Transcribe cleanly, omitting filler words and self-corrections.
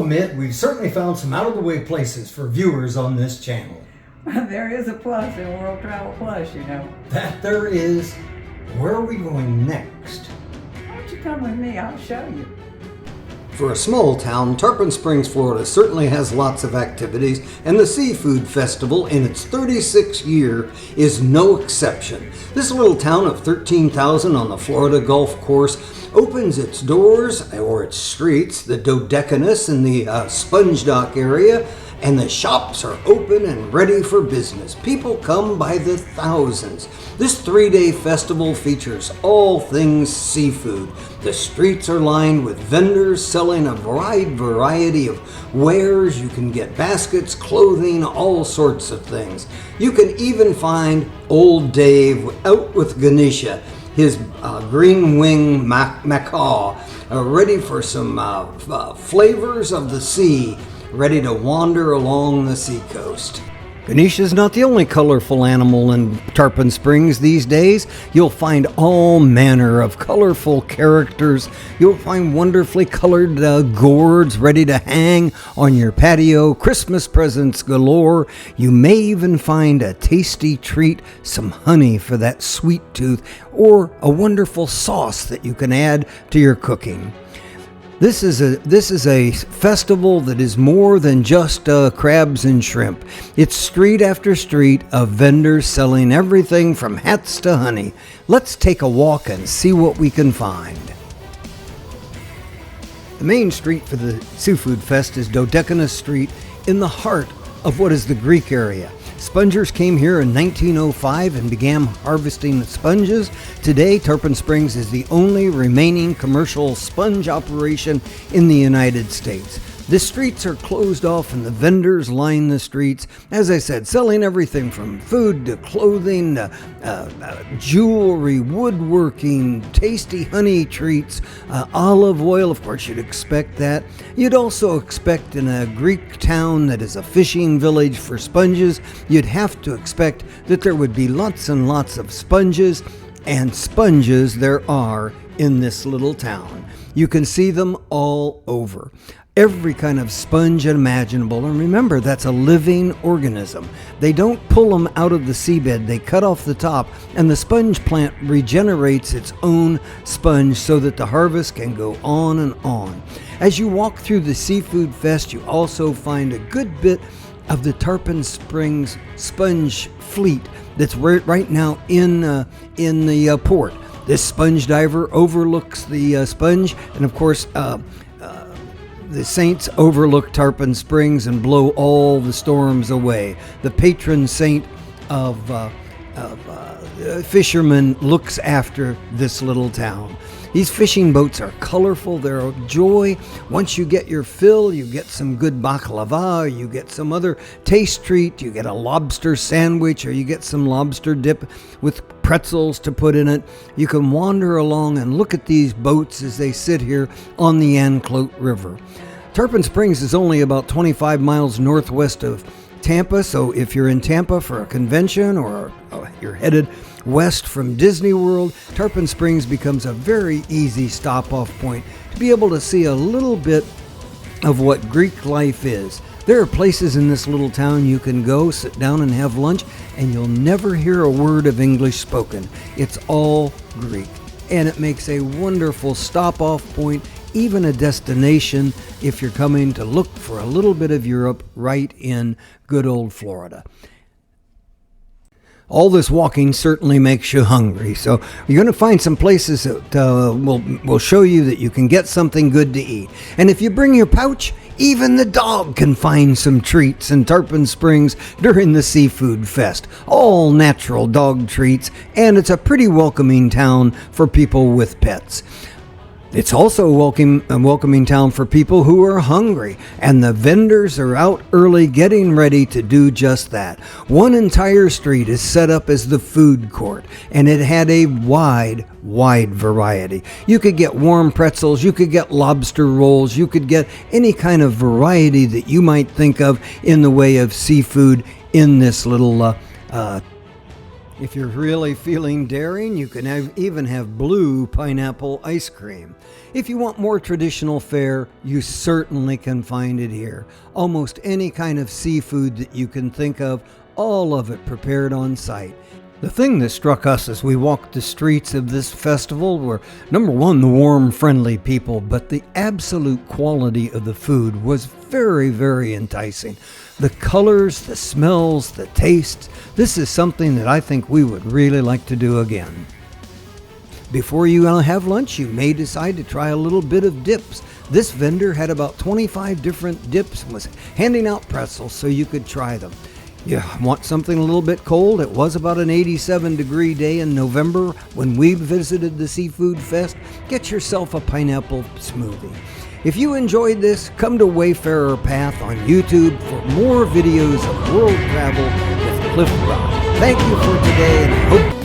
admit we've certainly found some out-of-the-way places for viewers on this channel. There is a plus in World Travel Plus, you know. That there is. Where are we going next? Why don't you come with me? I'll show you. For a small town, Tarpon Springs, Florida certainly has lots of activities, and the Seafood Festival in its 36th year is no exception. This little town of 13,000 on the Florida Gulf Course opens its doors, or its streets, the Dodecanus in the Sponge Dock area, and the shops are open and ready for business. People come by the thousands. This 3-day festival features all things seafood. The streets are lined with vendors selling a wide variety of wares. You can get baskets, clothing, all sorts of things. You can even find Old Dave out with Ganesha, his green wing macaw, ready for some flavors of the sea, ready to wander along the seacoast. Ganesha's not the only colorful animal in Tarpon Springs these days. You'll find all manner of colorful characters. You'll find wonderfully colored gourds ready to hang on your patio, Christmas presents galore. You may even find a tasty treat, some honey for that sweet tooth, or a wonderful sauce that you can add to your cooking. This is a festival that is more than just crabs and shrimp. It's street after street of vendors selling everything from hats to honey. Let's take a walk and see what we can find. The main street for the Seafood Fest is Dodecanus Street in the heart of what is the Greek area. Spongers came here in 1905 and began harvesting sponges. Today, Tarpon Springs is the only remaining commercial sponge operation in the United States. The streets are closed off and the vendors line the streets, as I said, selling everything from food to clothing, to jewelry, woodworking, tasty honey treats, olive oil. Of course, you'd expect that. You'd also expect in a Greek town that is a fishing village for sponges, you'd have to expect that there would be lots and lots of sponges, and sponges there are in this little town. You can see them all over. Every kind of sponge imaginable, and remember, that's a living organism. They don't pull them out of the seabed, they cut off the top, and the sponge plant regenerates its own sponge so that the harvest can go on and on. As you walk through the Seafood Fest, you also find a good bit of the Tarpon Springs sponge fleet that's right now in the port. This sponge diver overlooks the sponge, and of course, the saints overlook Tarpon Springs and blow all the storms away. The patron saint of fishermen looks after this little town. These fishing boats are colorful, they're a joy. Once you get your fill, you get some good baklava, you get some other taste treat, you get a lobster sandwich, or you get some lobster dip with pretzels to put in it. You can wander along and look at these boats as they sit here on the Anclote River. Tarpon Springs is only about 25 miles northwest of Tampa, so if you're in Tampa for a convention or you're headed west from Disney World, Tarpon Springs becomes a very easy stop-off point to be able to see a little bit of what Greek life is. There are places in this little town you can go, sit down and have lunch, and you'll never hear a word of English spoken. It's all Greek, and it makes a wonderful stop-off point, even a destination if you're coming to look for a little bit of Europe right in good old Florida. All this walking certainly makes you hungry, so you're going to find some places that will show you that you can get something good to eat. And if you bring your pouch, even the dog can find some treats in Tarpon Springs during the Seafood Fest. All natural dog treats, and it's a pretty welcoming town for people with pets. It's also a welcoming town for people who are hungry, and the vendors are out early getting ready to do just that. One entire street is set up as the food court, and it had a wide variety. You could get warm pretzels, you could get lobster rolls, you could get any kind of variety that you might think of in the way of seafood in this little If you're really feeling daring, you can even have blue pineapple ice cream. If you want more traditional fare, you certainly can find it here. Almost any kind of seafood that you can think of, all of it prepared on site. The thing that struck us as we walked the streets of this festival were, number one, the warm, friendly people, but the absolute quality of the food was very, very enticing. The colors, the smells, the tastes, this is something that I think we would really like to do again. Before you have lunch, you may decide to try a little bit of dips. This vendor had about 25 different dips and was handing out pretzels so you could try them. You want something a little bit cold? It was about an 87-degree day in November when we visited the Seafood Fest. Get yourself a pineapple smoothie. If you enjoyed this, come to Wayfarer Path on YouTube for more videos of world travel with Cliff Rock. Thank you for today, and I hope